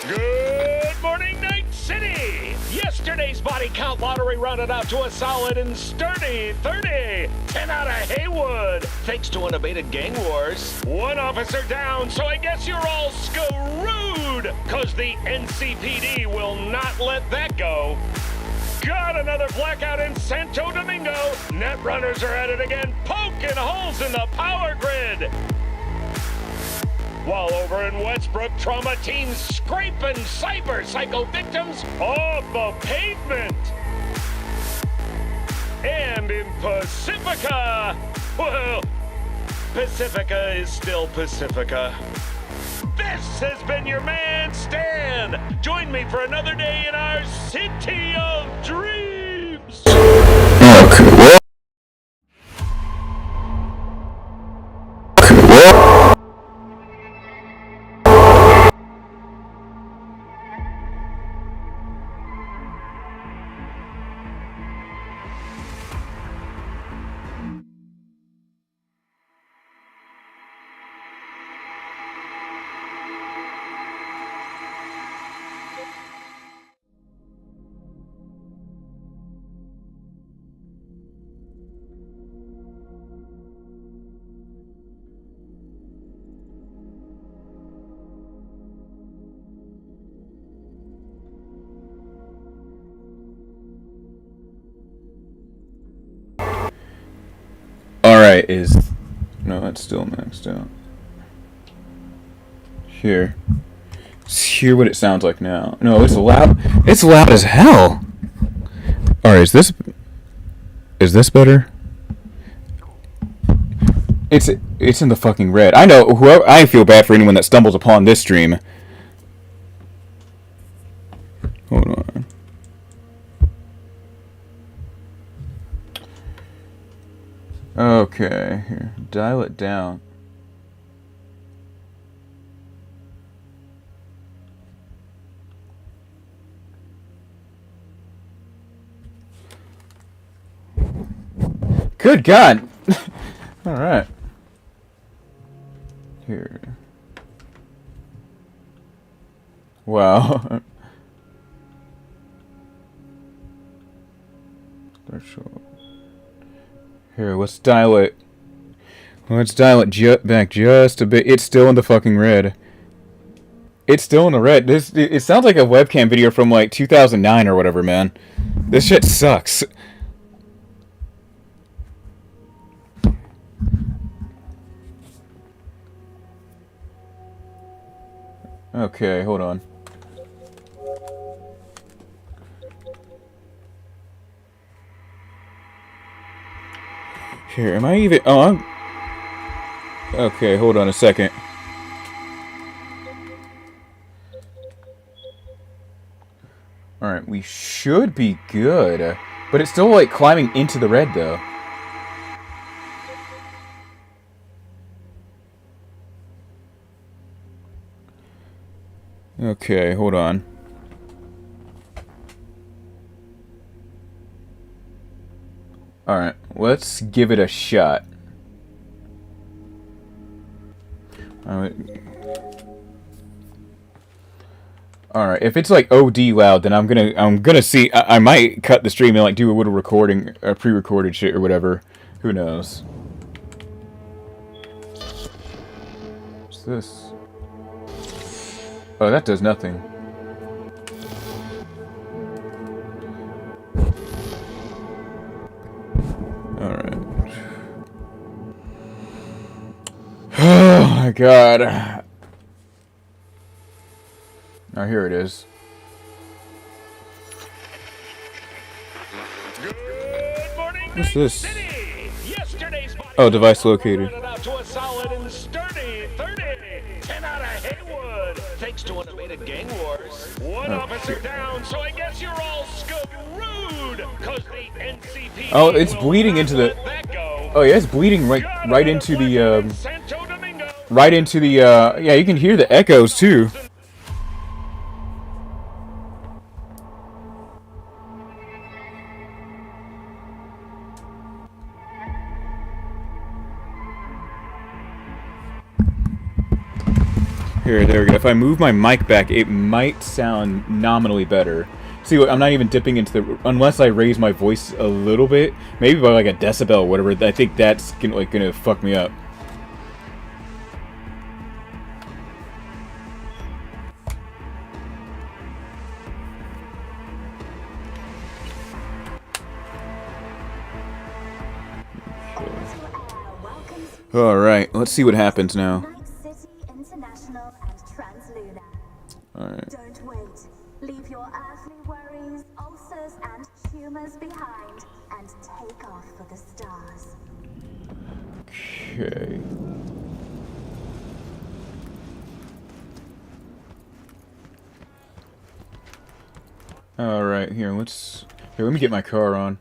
Good morning, Night City! Yesterday's body count lottery rounded out to a solid and sturdy 30. 10 out of Haywood, thanks to unabated gang wars. One officer down, so I guess you're all screwed, cause the NCPD will not let that go. Got another blackout in Santo Domingo. Netrunners are at it again, poking holes in the power grid. While over in Westbrook, trauma teams scraping cyber psycho victims off the pavement. And in Pacifica, well, Pacifica is still Pacifica. This has been your man, Stan. Join me for another day in our city of dreams. Alright, is... No, that's still maxed out. Here. Let's hear what it sounds like now. No, it's loud. It's loud as hell! Alright, is this... Is this better? It's in the fucking red. I know, whoever... I feel bad for anyone that stumbles upon this stream. Hold on. Okay, here. Dial it down. Good God! Alright. Here. Wow. Here, let's dial it. Let's dial it back just a bit. It's still in the fucking red. It's still in the red. It sounds like a webcam video from like 2009 or whatever, man. This shit sucks. Okay, hold on. Here, am I even... Oh, I'm... Okay, hold on a second. Alright, we should be good. But it's still, like, climbing into the red, though. Okay, hold on. Alright, let's give it a shot. Alright, if it's like OD loud, then I'm gonna see. I might cut the stream and like do a little recording, pre-recorded shit or whatever. Who knows? What's this? Oh, that does nothing. Alright. Oh my God. Oh, here it is. Good morning, What's this? City. Yesterday's Oh, device located. out to a solid and sturdy 30. 10 out of Haywood. Thanks to unabated gang wars. One officer down, so I guess you're all screwed. Cause the NCP. Oh, it's bleeding into the. Oh yeah, it's bleeding right into the. Right into the. Yeah, you can hear the echoes too. Here, there we go. If I move my mic back, it might sound nominally better. See, I'm not even dipping into the... Unless I raise my voice a little bit. Maybe by like a decibel or whatever. I think that's gonna fuck me up. Alright, let's see what happens now. Alright. Don't wait. Leave your earthly worries, ulcers, and tumors behind, and take off for the stars. Okay. Alright, here, let me get my car on.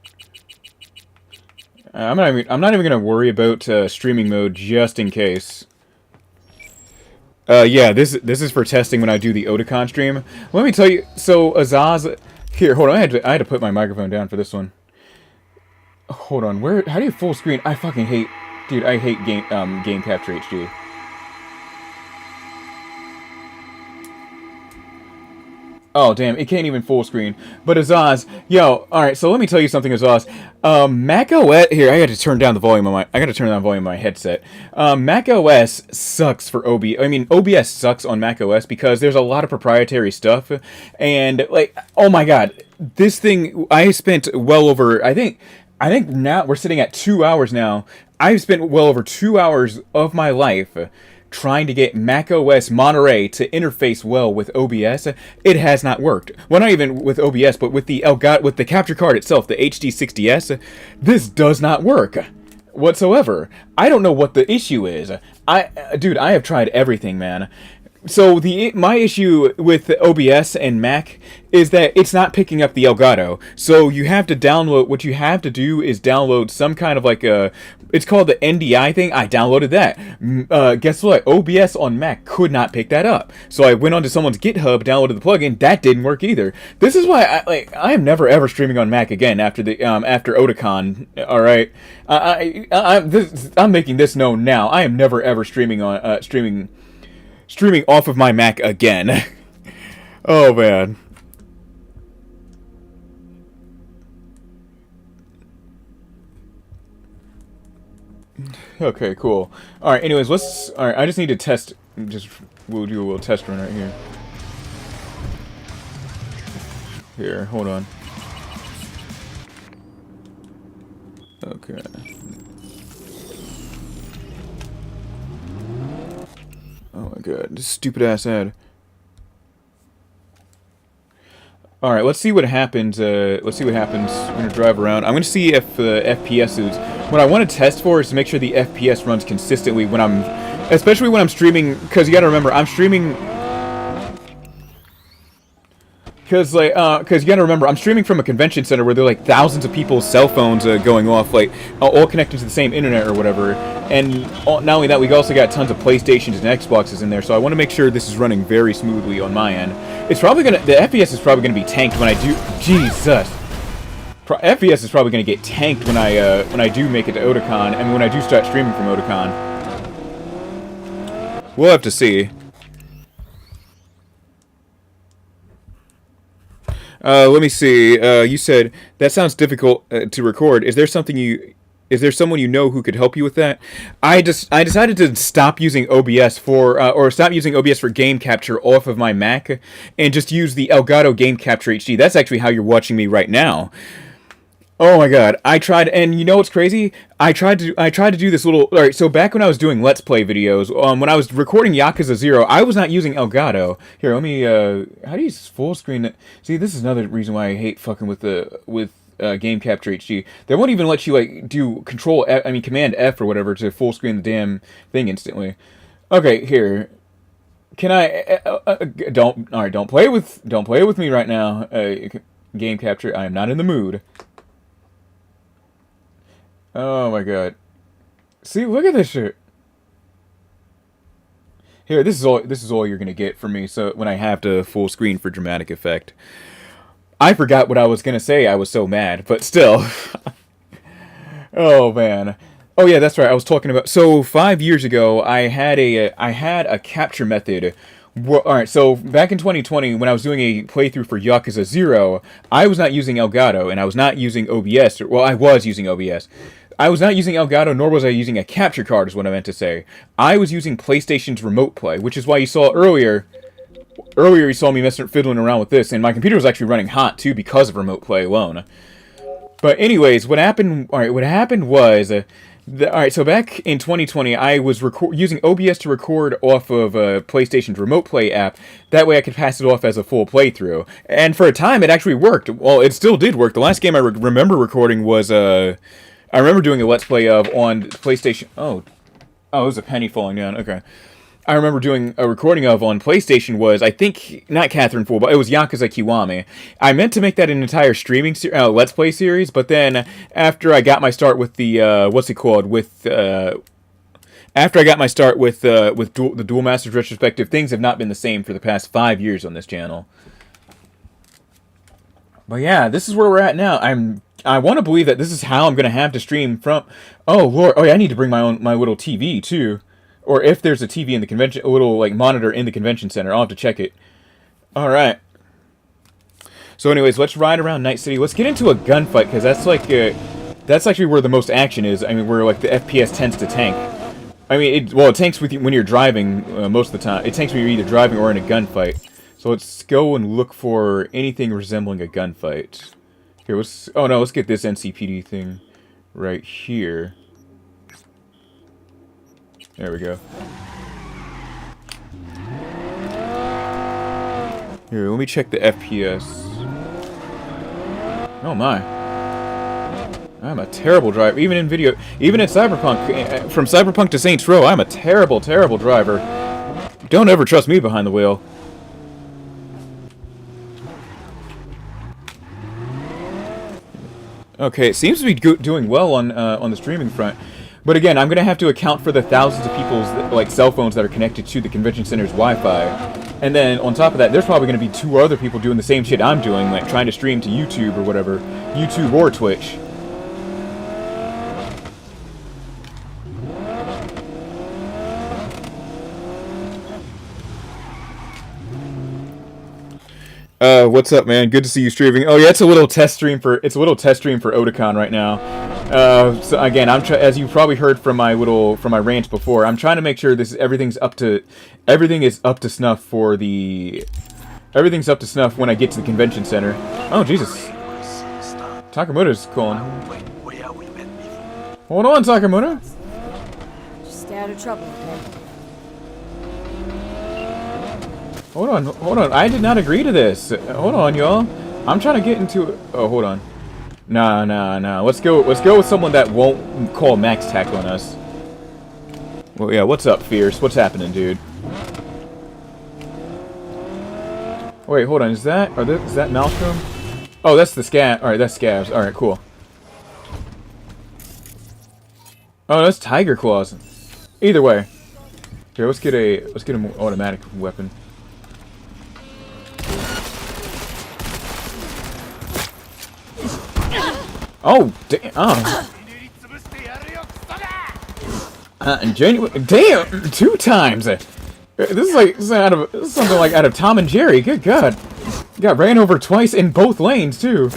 I'm not even gonna worry about streaming mode just in case. Yeah, this is for testing when I do the Otakon stream. Let me tell you, so Azaz, here, hold on, I had to put my microphone down for this one. Hold on, how do you full screen? I fucking hate, dude, I hate game capture HD. Oh, damn, it can't even full screen. But Azaz, yo, alright, so let me tell you something, Azaz. Mac OS, here, I gotta turn down the volume on my headset. Mac OS sucks for OBS sucks on Mac OS because there's a lot of proprietary stuff. And, like, oh my God, this thing, I spent well over, I think now, we're sitting at 2 hours now. I've spent well over 2 hours of my life trying to get macOS Monterey to interface well with OBS. It has not worked. Well, not even with OBS, but with the Elgato, with the capture card itself, the HD60S. This does not work whatsoever. I don't know what the issue is. Dude, I have tried everything, man. So my issue with OBS and Mac is that it's not picking up the Elgato. So you have to download, what you have to do is download some kind of like it's called the NDI thing. I downloaded that. Guess what? OBS on Mac could not pick that up. So I went onto someone's GitHub, downloaded the plugin. That didn't work either. This is why I am never ever streaming on Mac again after Otakon. All right, I'm making this known now. I am never ever streaming off of my Mac again. Oh, man. Okay, cool. Alright, anyways, alright, I just need to test, we'll do a little test run right here. Here, hold on. Okay. Oh my god, this stupid ass ad. Alright, let's see what happens. Let's see what happens. I'm gonna drive around. I'm gonna see if FPS is. What I want to test for is to make sure the FPS runs consistently when especially when I'm streaming, because you gotta remember, I'm streaming. Because you gotta remember, I'm streaming from a convention center where there are like thousands of people's cell phones going off, like all connected to the same internet or whatever. And not only that, we also got tons of PlayStations and Xboxes in there, so I want to make sure this is running very smoothly on my end. The FPS is probably gonna be tanked when I do. Jesus, FPS is probably gonna get tanked when I do make it to Otakon, and when I do start streaming from Otakon. We'll have to see. Let me see. You said that sounds difficult to record. Is there someone you know who could help you with that? I decided to stop using OBS or stop using OBS for game capture off of my Mac and just use the Elgato Game Capture HD. That's actually how you're watching me right now. Oh my god, I tried, and you know what's crazy? I tried to do this little. Alright, so back when I was doing Let's Play videos, when I was recording Yakuza 0, I was not using Elgato. Here, let me, how do you full screen it? See, this is another reason why I hate fucking with Game Capture HD. They won't even let you, like, do Command F or whatever to full screen the damn thing instantly. Okay, here. Can I, don't play with me right now, Game Capture. I am not in the mood. Oh my god. See, look at this shit. Here, this is all you're gonna get from me, so when I have to full screen for dramatic effect. I forgot what I was gonna say, I was so mad, but still. Oh man. Oh yeah, that's right, I was talking about, so 5 years ago I had a capture method. Alright, so back in 2020, when I was doing a playthrough for Yakuza 0, I was not using Elgato, and I was not using OBS, well, I was using OBS. I was not using Elgato, nor was I using a capture card, is what I meant to say. I was using PlayStation's Remote Play, which is why you saw earlier you saw me fiddling around with this, and my computer was actually running hot, too, because of Remote Play alone. But anyways, what happened was, alright, so back in 2020, I was using OBS to record off of PlayStation's Remote Play app. That way I could pass it off as a full playthrough. And for a time, it actually worked. Well, it still did work. The last game I remember recording was, I remember doing a Let's Play of on PlayStation. Oh, it was a penny falling down. Okay. I remember doing a recording of on PlayStation was, I think, not Catherine Fool, but it was Yakuza Kiwami. I meant to make that an entire streaming Let's Play series, but then after I got my start with the, after I got my start with the Duel Masters retrospective, things have not been the same for the past 5 years on this channel. But yeah, this is where we're at now. I want to believe that this is how I'm going to have to stream from. Oh lord, oh yeah, I need to bring my little TV too, or if there's a TV in the convention, a little like monitor in the convention center. I'll have to check it. All right. So anyways, let's ride around Night City. Let's get into a gunfight because that's actually where the most action is. I mean, where like the FPS tends to tank. I mean, it tanks with you when you're driving most of the time. It tanks when you're either driving or in a gunfight. So let's go and look for anything resembling a gunfight. Here, let's get this NCPD thing right here. There we go. Here, let me check the FPS. Oh my. I'm a terrible driver. Even in video, even in Cyberpunk, from Cyberpunk to Saints Row, I'm a terrible, terrible driver. Don't ever trust me behind the wheel. Okay, it seems to be doing well on the streaming front. But again, I'm gonna have to account for the thousands of people's like cell phones that are connected to the convention center's Wi-Fi, and then on top of that, there's probably gonna be 2 other people doing the same shit I'm doing, like trying to stream to YouTube or whatever, YouTube or Twitch. What's up, man? Good to see you streaming. Oh yeah, it's a little test stream for Otakon right now. So again, as you probably heard from my rant before, I'm trying to make sure everything is up to snuff when I get to the convention center. Oh Jesus, Takamoto's calling. Hold on, Takamoto. Just stay out of trouble, okay? Hold on. I did not agree to this. Hold on, y'all. I'm trying to get into. Oh, hold on. Nah. Let's go with someone that won't call max tack on us. Well, yeah. What's up, Fierce? What's happening, dude? Wait, hold on. Is that Maelstrom? Oh, that's the Scab. All right, that's Scabs. All right, cool. Oh, that's Tiger Claws. Either way. Here, let's get a more automatic weapon. Oh, damn. Oh. Damn, 2 times. This is something like out of Tom and Jerry. Good God. Got ran over twice in both lanes, too.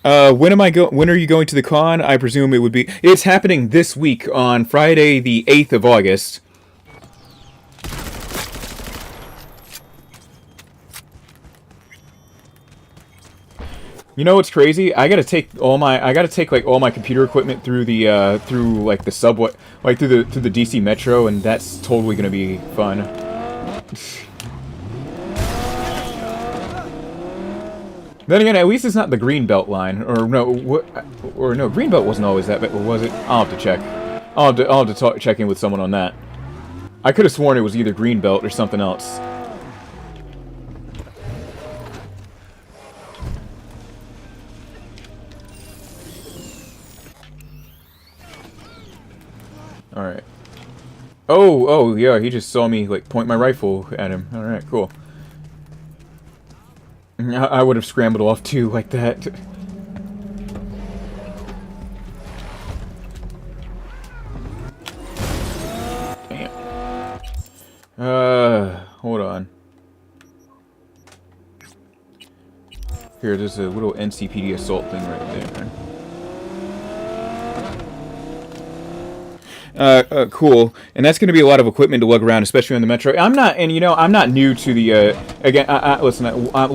When are you going to the con? I presume it would be. It's happening this week on Friday, the 8th of August. You know what's crazy? I gotta take all my computer equipment through the subway, like through the DC Metro, and that's totally gonna be fun. Then again, at least it's not the Greenbelt line, or no, Greenbelt wasn't always that bad, or was it? I'll have to check. I'll have to check in with someone on that. I could have sworn it was either Greenbelt or something else. Alright. Oh, yeah, he just saw me, like, point my rifle at him. Alright, cool. I would have scrambled off, too, like that. Damn. Hold on. Here, there's a little NCPD assault thing right there. Cool. And that's going to be a lot of equipment to lug around, especially on the Metro. I'm not new to the, again, listen, I'm a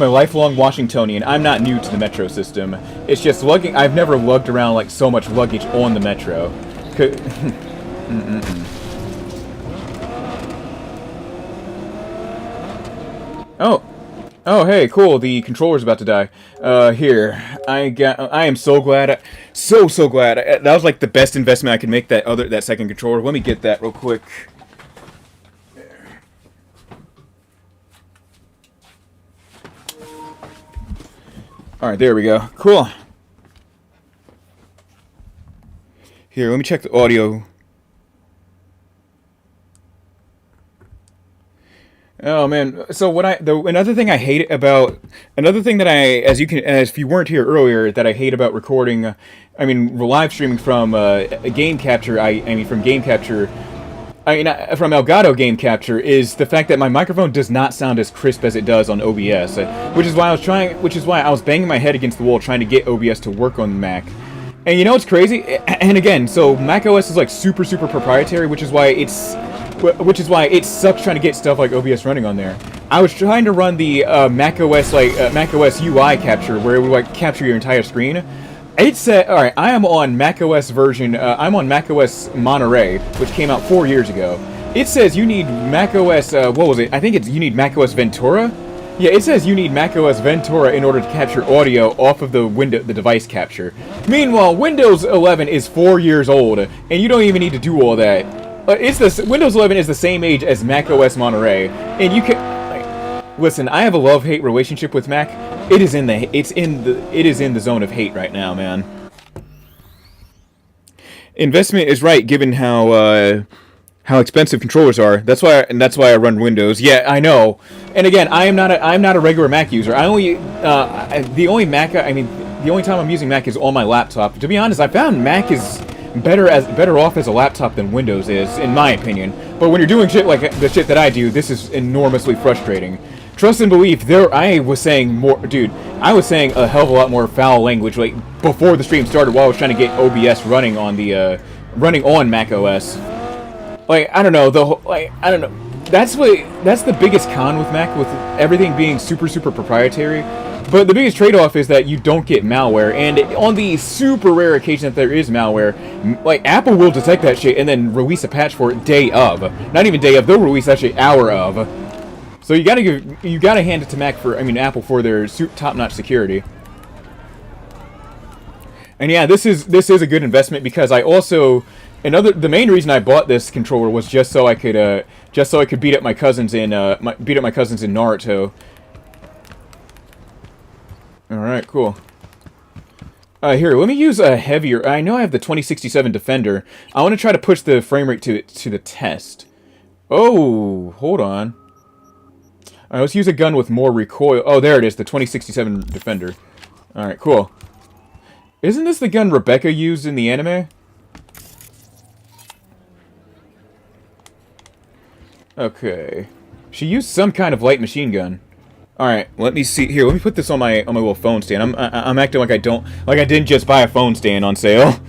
lifelong Washingtonian. I'm not new to the Metro system. It's just lugging, I've never lugged around, like, so much luggage on the Metro. Oh, hey, cool. The controller's about to die. Here. I am so glad. So glad. That was like the best investment I could make, that second controller. Let me get that real quick. Alright, there we go. Cool. Here, let me check the audio. Oh man! So another thing that if you weren't here earlier, that I hate about recording, live streaming from Game Capture. From Elgato Game Capture, is the fact that my microphone does not sound as crisp as it does on OBS, which is why I was banging my head against the wall trying to get OBS to work on the Mac. And you know what's crazy? And again, so Mac OS is like super proprietary, which is why it sucks trying to get stuff like OBS running on there. I was trying to run the macOS macOS UI capture, where it would like capture your entire screen. It said, all right, I am on macOS version. I'm on macOS Monterey, which came out 4 years ago. It says you need macOS. What was it? I think it's you need macOS Ventura. Yeah, it says you need macOS Ventura in order to capture audio off of the device capture. Meanwhile, Windows 11 is 4 years old, and you don't even need to do all that. Windows 11 is the same age as macOS Monterey, and you can. Listen, I have a love-hate relationship with Mac. It is in the zone of hate right now, man. Investment is right, given how expensive controllers are. That's why I run Windows. Yeah, I know. And again, I'm not a regular Mac user. The only time I'm using Mac is on my laptop. To be honest, I found Mac is better off as a laptop than Windows is, in my opinion. But when you're doing shit like the shit that I do, this is enormously frustrating. Trust and belief. I was saying a hell of a lot more foul language like before the stream started, while I was trying to get OBS running on Mac OS. Like, I don't know, that's the biggest con with Mac, with everything being super proprietary. But the biggest trade-off is that you don't get malware, and on the super rare occasion that there is malware, like, Apple will detect that shit and then release a patch for it day of. Not even day of, they'll release that shit hour of. So you gotta hand it to Apple for their top-notch security. And yeah, this is a good investment, because I also the main reason I bought this controller was just so I could beat up my cousins in Naruto. All right, cool. Here, let me use a heavier. I know I have the 2067 Defender. I want to try to push the frame rate to the test. Oh, hold on. All right, let's use a gun with more recoil. Oh, there it is, the 2067 Defender. All right, cool. Isn't this the gun Rebecca used in the anime? Okay. She used some kind of light machine gun. All right, let me see here. Let me put this on my little phone stand. I'm acting like I didn't just buy a phone stand on sale.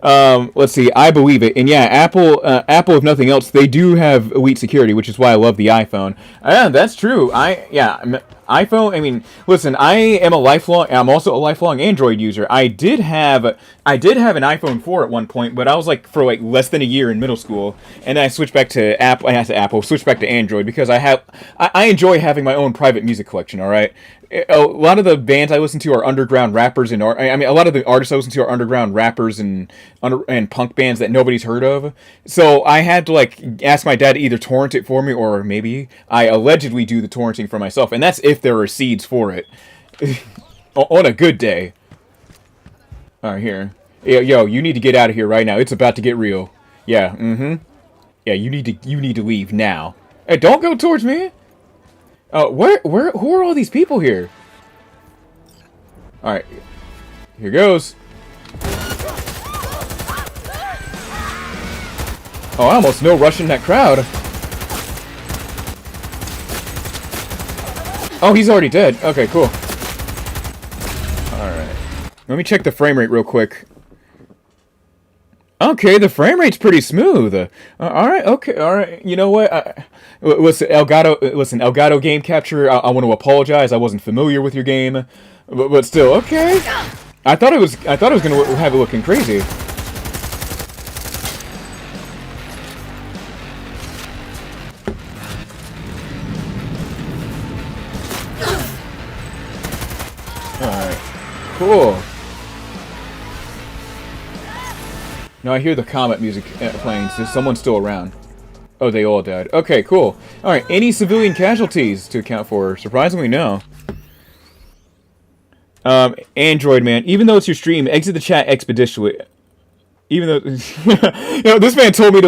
Let's see. I believe it. And yeah, Apple, if nothing else, they do have elite security, which is why I love the iPhone. Yeah, that's true. iPhone. I mean, listen. I'm also a lifelong Android user. I did have an iPhone 4 at one point, but I was for less than a year in middle school, and then I switched back to switched back to Android, because I enjoy having my own private music collection. All right. A lot of the bands I listen to are underground rappers, a lot of the artists I listen to are underground rappers and punk bands that nobody's heard of. So I had to ask my dad to either torrent it for me, or maybe I allegedly do the torrenting for myself, and that's if there are seeds for it. On a good day. All right, here. Yo, you need to get out of here right now. It's about to get real. Yeah, Yeah, you need to leave now. Hey, don't go towards me. Who are all these people here? Alright. Here goes. Oh, I almost no rushing that crowd. Oh, he's already dead. Okay, cool. Alright. Let me check the frame rate real quick. Okay, the frame rate's pretty smooth. Alright, okay, alright. You know what? Listen, Elgato game capture, I want to apologize. I wasn't familiar with your game. But still, okay. I thought it was gonna have it looking crazy. Alright. Cool. Now I hear the Comet music playing. So someone's still around. Oh, they all died. Okay, cool. Alright, any civilian casualties to account for? Surprisingly, no. Android man, even though it's your stream, exit the chat expeditiously. Even though, this man told me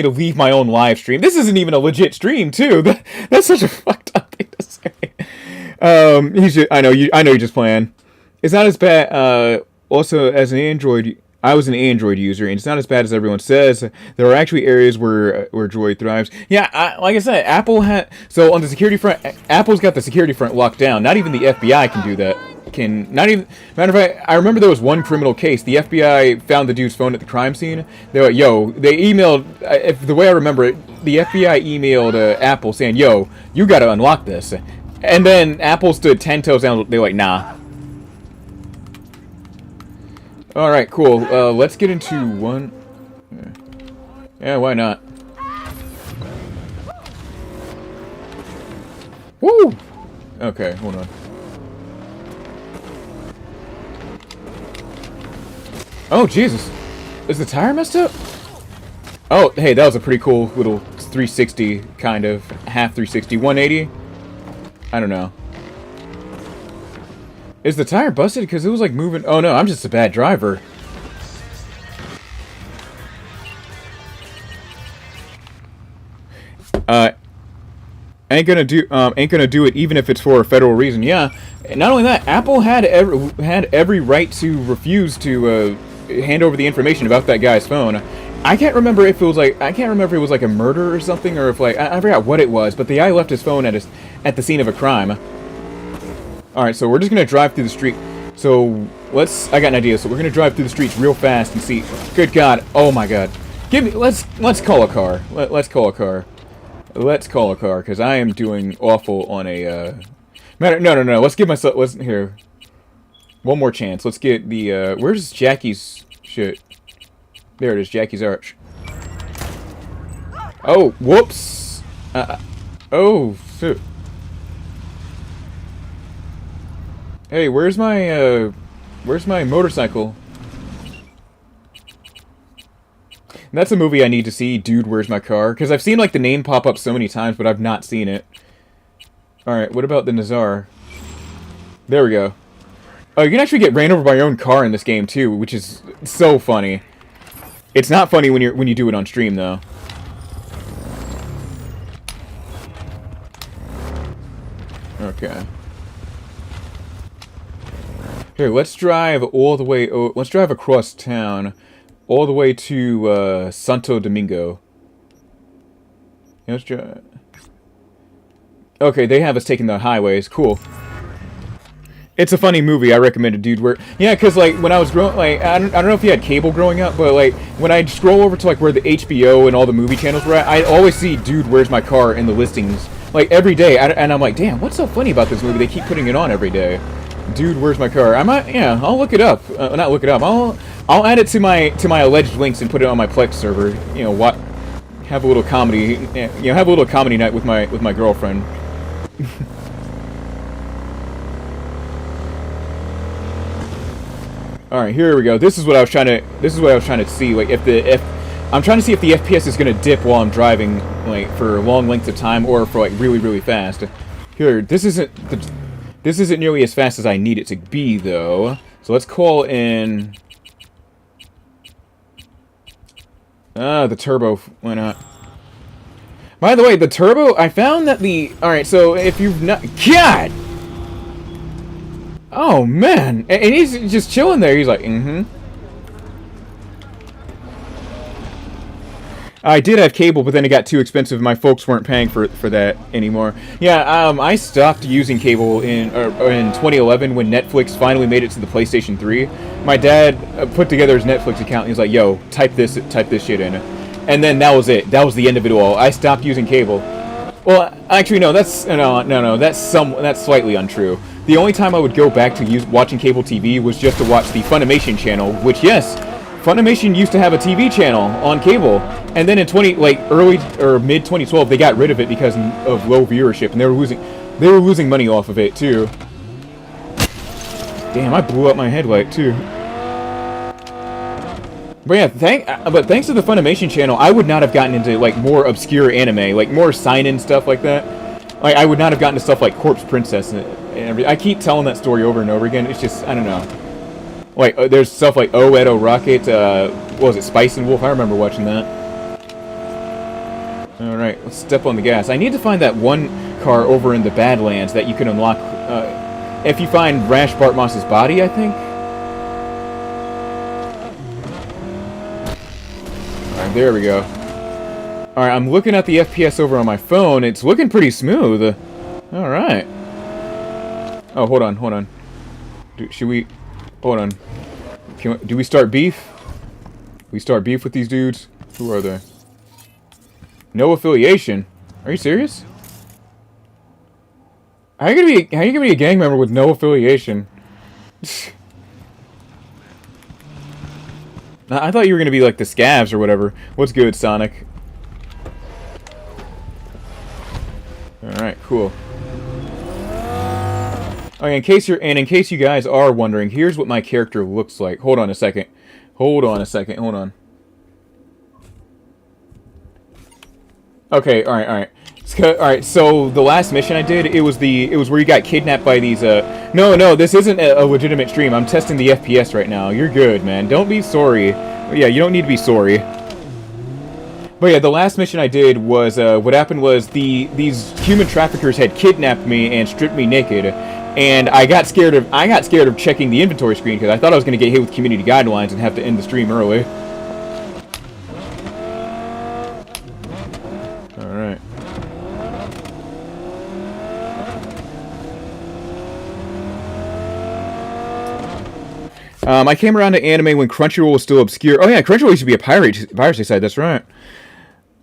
to leave my own live stream. This isn't even a legit stream, too. That's such a fucked up thing to say. I know you're just playing. It's not as bad. Also, as an Android. I was an Android user, and it's not as bad as everyone says. There are actually areas where Droid thrives. Yeah, like I said, Apple so on the security front, Apple's got the security front locked down. Not even the FBI can do that. can not even. Matter of fact, I remember there was one criminal case. The FBI found the dude's phone at the crime scene. They were like, "Yo," they emailed. If the way I remember it, the FBI emailed Apple saying, "Yo, you got to unlock this," and then Apple stood 10 toes down. They were like, "Nah." All right, cool. Let's get into one. Yeah, why not? Woo! Okay, hold on. Oh, Jesus. Is the tire messed up? Oh, hey, that was a pretty cool little 360, kind of. Half 360. 180? I don't know. Is the tire busted? Because it was, like, moving... Oh, no, I'm just a bad driver. Ain't gonna do it even if it's for a federal reason. Yeah. Not only that, Apple had every right to refuse to hand over the information about that guy's phone. I can't remember if it was like a murder or something, or if like I forgot what it was. But the guy left his phone at the scene of a crime. All right, so we're just gonna drive through the street. So I got an idea. So we're gonna drive through the streets real fast and see. Good God! Oh my God! Let's call a car. Let's call a car. Let's call a car, because I am doing awful on a, No. Let's give myself, here. One more chance. Let's get the, where's Jackie's shit? There it is, Jackie's Arch. Oh, whoops. Oh, shit. Hey, where's my motorcycle? That's a movie I need to see, Dude, Where's My Car? Because I've seen, like, the name pop up so many times, but I've not seen it. Alright, what about the Nazar? There we go. Oh, you can actually get ran over by your own car in this game, too, which is so funny. It's not funny when you do it on stream, though. Okay. Here, let's drive all the way... let's drive across town. All the way to Santo Domingo. Let's try. Okay, they have us taking the highways. Cool. It's a funny movie. I recommend it, dude. Yeah, because like when I was growing, like I don't know if you had cable growing up, but like when I scroll over to like where the HBO and all the movie channels were at, I always see "Dude, Where's My Car" in the listings like every day, and I'm like, damn, what's so funny about this movie? They keep putting it on every day. Dude, Where's My Car? Yeah, I'll look it up. Not look it up. I'll add it to my alleged links and put it on my Plex server. You know what? Have a little comedy. Have a little comedy night with my girlfriend. All right, here we go. This is what I was trying to see. Like if I'm trying to see if the FPS is gonna dip while I'm driving, like for long lengths of time, or for like really really fast. Here, this isn't nearly as fast as I need it to be, though. So let's call in... the turbo. Why not? By the way, the turbo, I found that the... Alright, so if you've not... God! Oh, man! And he's just chilling there. He's like, I did have cable, but then it got too expensive. My folks weren't paying for that anymore. Yeah, I stopped using cable in 2011 when Netflix finally made it to the PlayStation 3. My dad put together his Netflix account, and he's like, "Yo, type this shit in," and then that was it. That was the end of it all. I stopped using cable. Well, actually, no. That's no. That's slightly untrue. The only time I would go back to watching cable TV was just to watch the Funimation channel, which yes. Funimation used to have a TV channel on cable, and then in early or mid 2012 they got rid of it because of low viewership, and they were losing money off of it too. Damn, I blew up my headlight too. But yeah, thanks to the Funimation channel, I would not have gotten into like more obscure anime, like more seinen stuff like that. Like I would not have gotten to stuff like Corpse Princess and everything. I keep telling that story over and over again. It's just I don't know. Like, there's stuff like Oh Edo Rocket, what was it, Spice and Wolf? I remember watching that. Alright, let's step on the gas. I need to find that one car over in the Badlands that you can unlock, if you find Rash Bartmoss's body, I think? Alright, there we go. Alright, I'm looking at the FPS over on my phone. It's looking pretty smooth. Alright. Oh, hold on. Should we... Hold on. Do we start beef? We start beef with these dudes? Who are they? No affiliation. Are you serious? How are you gonna be a gang member with no affiliation? I thought you were gonna be like the Scavs or whatever. What's good, Sonic? Alright, cool. Okay, in case you guys are wondering, here's what my character looks like. Hold on a second. Hold on. Okay, alright. Alright, so the last mission I did, it was where you got kidnapped by these, No, this isn't a legitimate stream. I'm testing the FPS right now. You're good, man. Don't be sorry. Yeah, you don't need to be sorry. But yeah, the last mission I did was, what happened was these human traffickers had kidnapped me and stripped me naked. And I got scared of checking the inventory screen because I thought I was going to get hit with community guidelines and have to end the stream early. Alright. I came around to anime when Crunchyroll was still obscure. Oh yeah, Crunchyroll used to be a piracy site, that's right.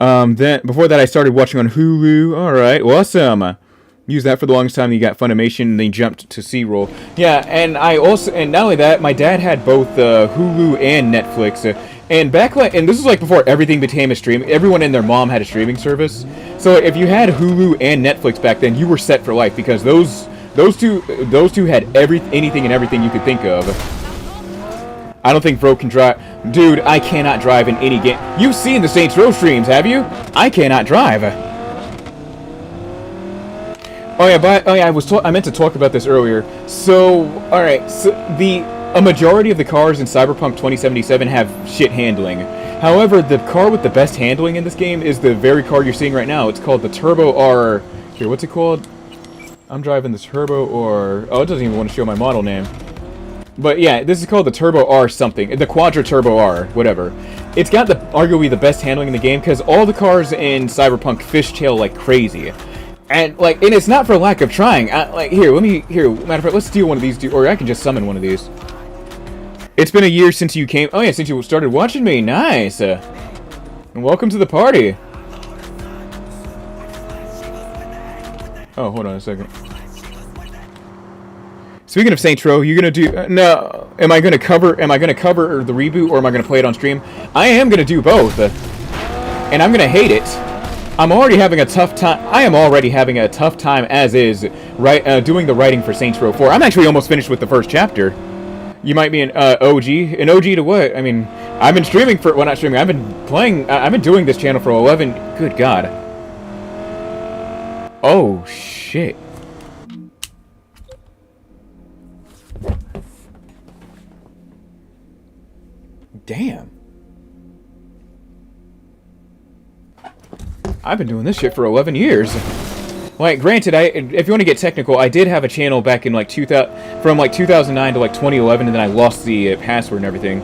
Then before that I started watching on Hulu. Alright, awesome. Used that for the longest time, then you got Funimation, and then you jumped to C-Roll. Yeah, and not only that, my dad had both Hulu and Netflix. And and this was like before everything became a stream. Everyone and their mom had a streaming service. So if you had Hulu and Netflix back then, you were set for life because those two had anything and everything you could think of. I don't think Bro can drive. Dude, I cannot drive in any game. You've seen the Saints Row streams, have you? I cannot drive. Oh yeah, I meant to talk about this earlier. So, all right, so a majority of the cars in Cyberpunk 2077 have shit handling. However, the car with the best handling in this game is the very car you're seeing right now. It's called the Turbo R. Here, what's it called? I'm driving this Turbo R. Oh, it doesn't even want to show my model name. But yeah, this is called the Turbo R something. The Quadra Turbo R, whatever. It's got arguably the best handling in the game because all the cars in Cyberpunk fishtail like crazy. And it's not for lack of trying. Matter of fact, let's steal one of these, or I can just summon one of these. It's been a year since you came. Oh yeah, since you started watching me. Nice. And welcome to the party. Oh, hold on a second. Speaking of Saints Row, you're gonna do no? Am I gonna cover the reboot, or am I gonna play it on stream? I am gonna do both, and I'm gonna hate it. I'm already having a tough time. I am already having a tough time as is, doing the writing for Saints Row 4. I'm actually almost finished with the first chapter. You might be an OG. An OG to what? I mean, I've been streaming for, well, not streaming, I've been playing, I've been doing this channel for 11, good God. Oh, shit. Damn. I've been doing this shit for 11 years. Like, granted, if you want to get technical, I did have a channel back in, like, 2009 to, like, 2011, and then I lost the password and everything.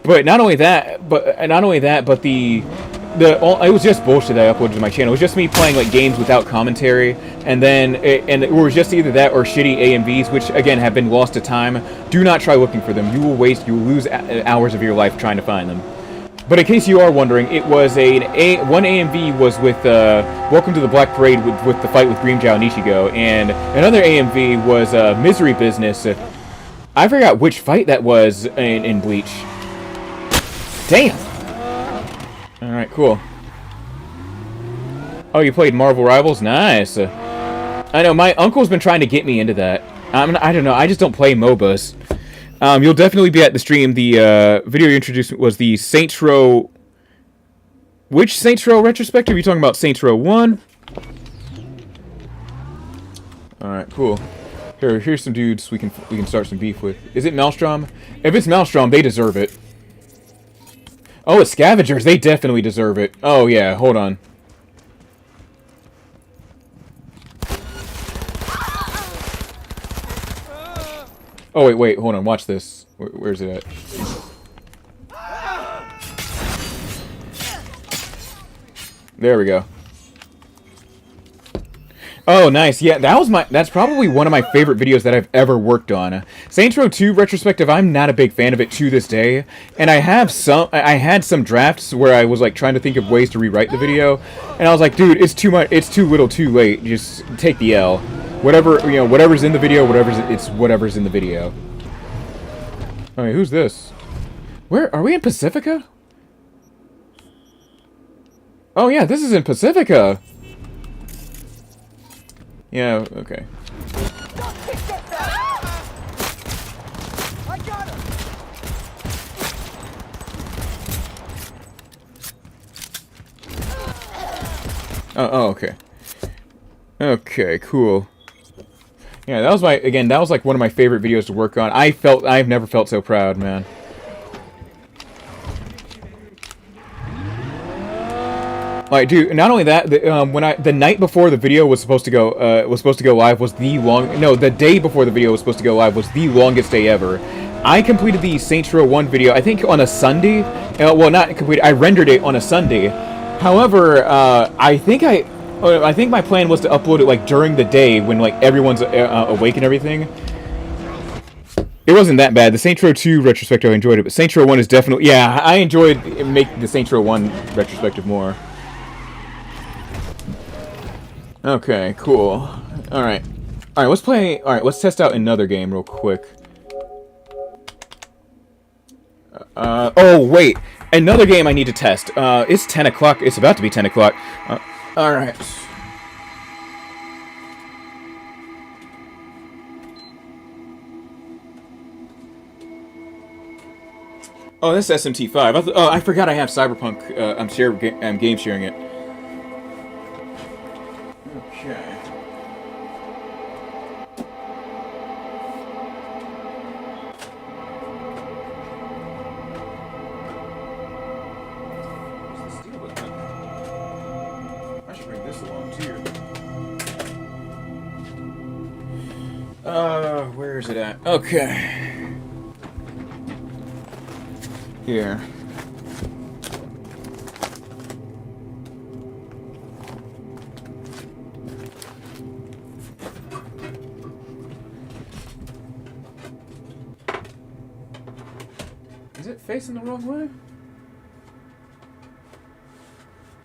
But not only that, but it was just bullshit that I uploaded to my channel. It was just me playing, like, games without commentary, and then, it was just either that or shitty AMVs, which, again, have been lost to time. Do not try looking for them. You will lose hours of your life trying to find them. But in case you are wondering, it was one AMV was with Welcome to the Black Parade with the fight with Grimmjow and Ichigo, and another AMV was Misery Business. I forgot which fight that was in Bleach. Damn. All right, cool. Oh, you played Marvel Rivals? Nice. I know my uncle's been trying to get me into that. I don't know. I just don't play MOBAs. You'll definitely be at the stream. The video you introduced was the Saints Row... Which Saints Row retrospective? Are you talking about Saints Row 1? Alright, cool. Here's some dudes we can start some beef with. Is it Maelstrom? If it's Maelstrom, they deserve it. Oh, it's Scavengers. They definitely deserve it. Oh, yeah. Hold on. Oh, wait, hold on, watch this. Where's it at? There we go. Oh, nice. Yeah, that's probably one of my favorite videos that I've ever worked on. Saints Row 2 retrospective, I'm not a big fan of it to this day, and I had some drafts where I was like trying to think of ways to rewrite the video, and I was like, dude, it's too much, it's too little, too late. Just take the L. Whatever, whatever's in the video, whatever's in the video. Okay, who's this? Where are we in Pacifica? Oh yeah, this is in Pacifica. Yeah, okay. I got him. Oh, okay. Okay, cool. Yeah, that was like one of my favorite videos to work on. I've never felt so proud, man. Like, dude, not only that, the night before the video was supposed to go live was the day before the video was supposed to go live was the longest day ever. I completed the Saints Row 1 video, I think on a Sunday. Well, not completed. I rendered it on a Sunday. However, I think my plan was to upload it like during the day when like everyone's awake and everything. It wasn't that bad. The Saints Row 2 retrospective, I enjoyed it, but Saints Row 1 is definitely... Yeah, I enjoyed making the Saints Row 1 retrospective more. Okay, cool. Alright. Alright, let's test out another game real quick. Oh, wait. Another game I need to test. It's 10 o'clock. It's about to be 10 o'clock. Alright. Oh, this is SMT5. I forgot I have Cyberpunk. I'm game sharing it. Okay. Where's the steel button? I should bring this along too. Where is it at? Okay. Here. Is it facing the wrong way?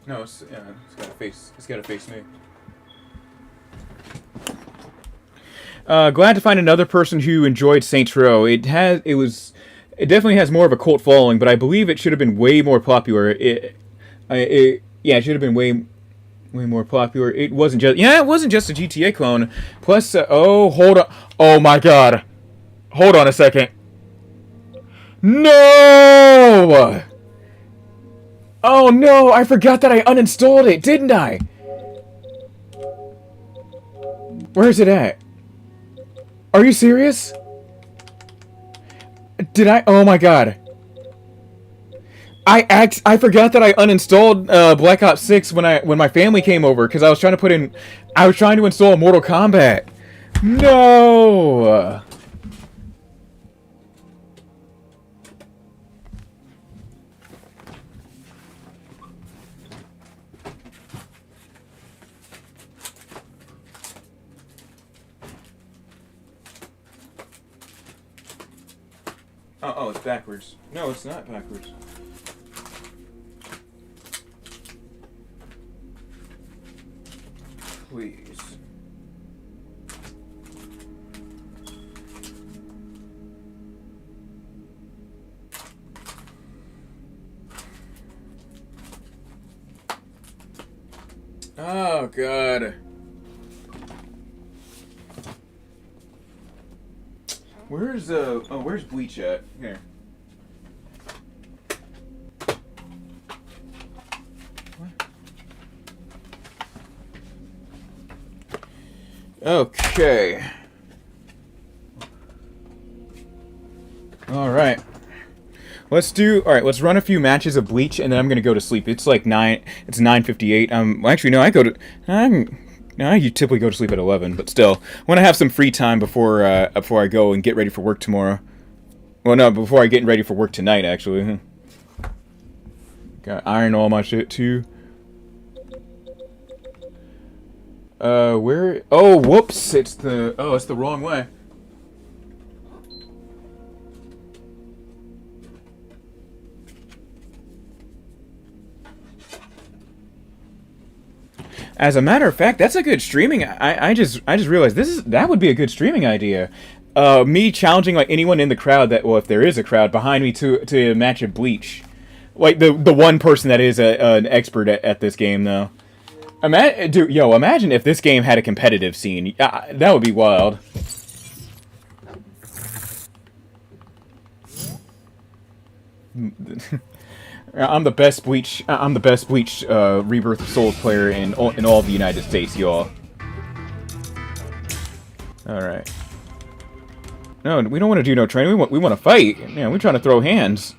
No, it's gotta face me. Glad to find another person who enjoyed Saints Row. It definitely has more of a cult following, but I believe it should have been way more popular. It should have been way more popular. It wasn't just a GTA clone. Plus, hold on. Oh my god. Hold on a second. No! Oh no, I forgot that I uninstalled it, didn't I? Where's it at? Are you serious? Did I? Oh my god. I forgot that I uninstalled Black Ops 6 when my family came over because I was trying to install Mortal Kombat. No. Oh, it's backwards. No, it's not backwards. Please. Oh, God. Where's Bleach at? Here. What? Okay. Alright. Let's run a few matches of Bleach and then I'm gonna go to sleep. It's like 9:58. Actually no, you typically go to sleep at 11, but still. I want to have some free time before I go and get ready for work tomorrow. Well, no, before I get ready for work tonight, actually. Gotta iron all my shit, too. Where? Oh, whoops! It's the wrong way. As a matter of fact, that's a good streaming. I just realized that would be a good streaming idea. Me challenging like anyone in the crowd if there is a crowd behind me to a match of Bleach, like the one person that is an expert at this game though. Imagine if this game had a competitive scene. That would be wild. I'm the best Bleach Rebirth of Souls player in all of the United States, y'all. All right. No, we don't want to do no training. We want to fight. Yeah, we're trying to throw hands.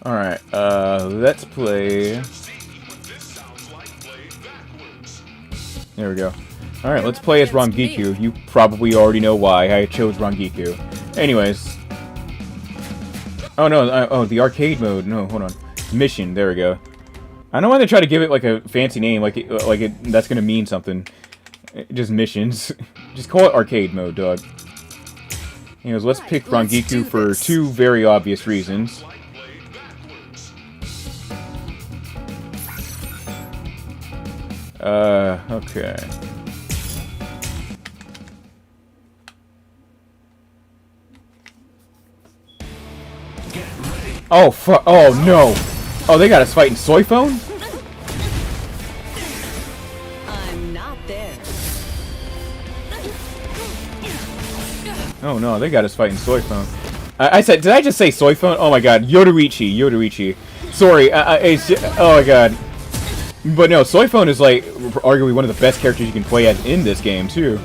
All right. Let's play. There we go. Alright, let's play as Rangiku. You probably already know why I chose Rangiku. Anyways. Oh no, the arcade mode. No, hold on. Mission, there we go. I don't want to try to give it like a fancy name, that's gonna mean something. Just missions. Just call it arcade mode, dog. Anyways, let's pick Rangiku for two very obvious reasons. Okay. Oh, fuck. Oh, no. Oh, they got us fighting Soy Phone? I'm not there. Oh, no. They got us fighting Soy Phone. I said, did I just say Soy Phone? Oh, my God. Yoruichi. Sorry. Oh, my God. But no, Soy Phone is, like, arguably one of the best characters you can play as in this game, too.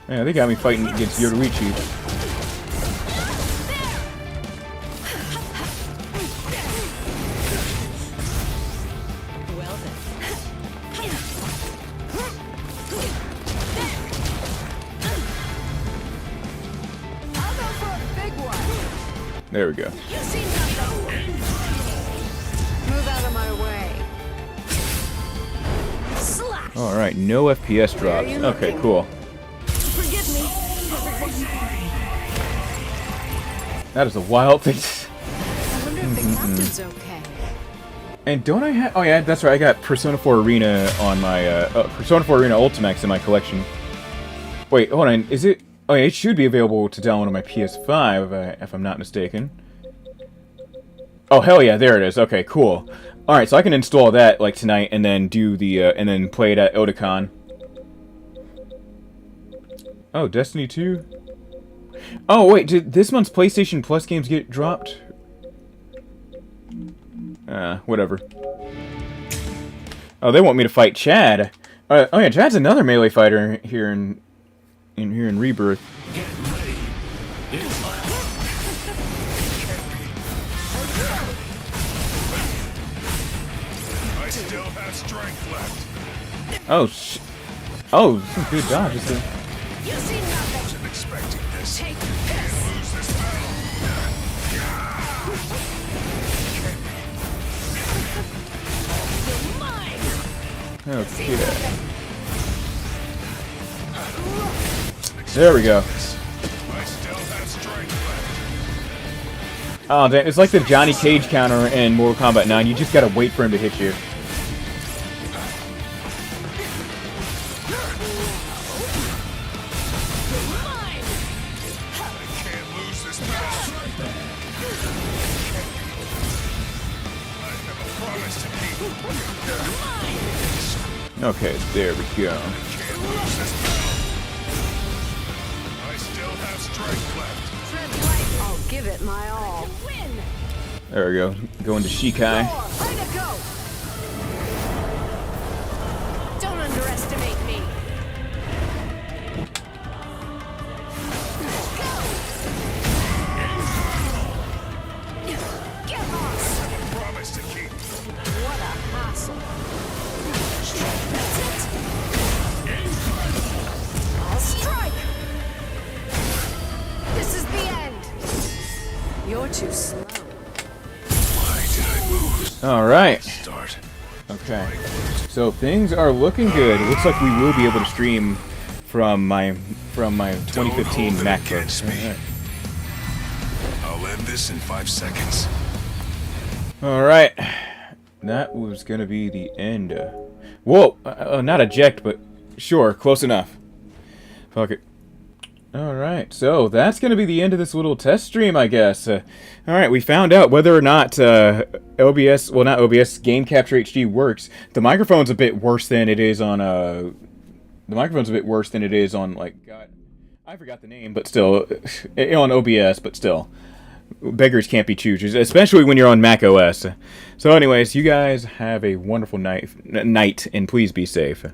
Yeah, they got me fighting against Yoruichi. There we go. Move out of my way. Slash. All right, no FPS drops. Okay, cool. Forgive me. That is a wild thing. I wonder if the captain's okay. And don't I have? Oh yeah, that's right. I got Persona 4 Arena on my Persona 4 Arena Ultimax in my collection. Wait, hold on. Is it? Oh yeah, it should be available to download on my PS5 if I'm not mistaken. Oh hell yeah, there it is. Okay, cool. All right, so I can install that like tonight and then do the and then play it at Otakon. Oh, Destiny 2. Oh wait, did this month's PlayStation Plus games get dropped? Whatever. Oh, they want me to fight Chad. Oh yeah, Chad's another melee fighter here in Rebirth. I still have strength left. Oh, some good dodges. You see nothing. Wasn't expecting this. Take Can't this. lose this battle. You're mine. Okay. There we go. I still have strength left. Oh, damn. It's like the Johnny Cage counter in Mortal Kombat 9. You just gotta wait for him to hit you. I can't lose this battle. I have a promise to keep. Okay, there we go. Can't lose this battle. I still have strength left. Tread light. I'll give it my all. Win. There we go. Going to Shikai. Way to go. Don't underestimate me. Get lost. I have a promise to keep. What a hassle. That's it. I'll strike. too slow. Why did I move? All right. Start. Okay. So things are looking good. It looks like we will be able to stream from my 2015 hold it MacBook. against me. All right. I'll end this in 5 seconds. All right. That was gonna be the end. Whoa! Not eject, but sure, close enough. Fuck it. Alright, so that's going to be the end of this little test stream, I guess. Alright, we found out whether or not OBS, well not OBS, Game Capture HD works. The microphone's a bit worse than it is on, like, God, I forgot the name, but still, on OBS, but still. Beggars can't be choosers, especially when you're on Mac OS. So anyways, you guys have a wonderful night, and please be safe.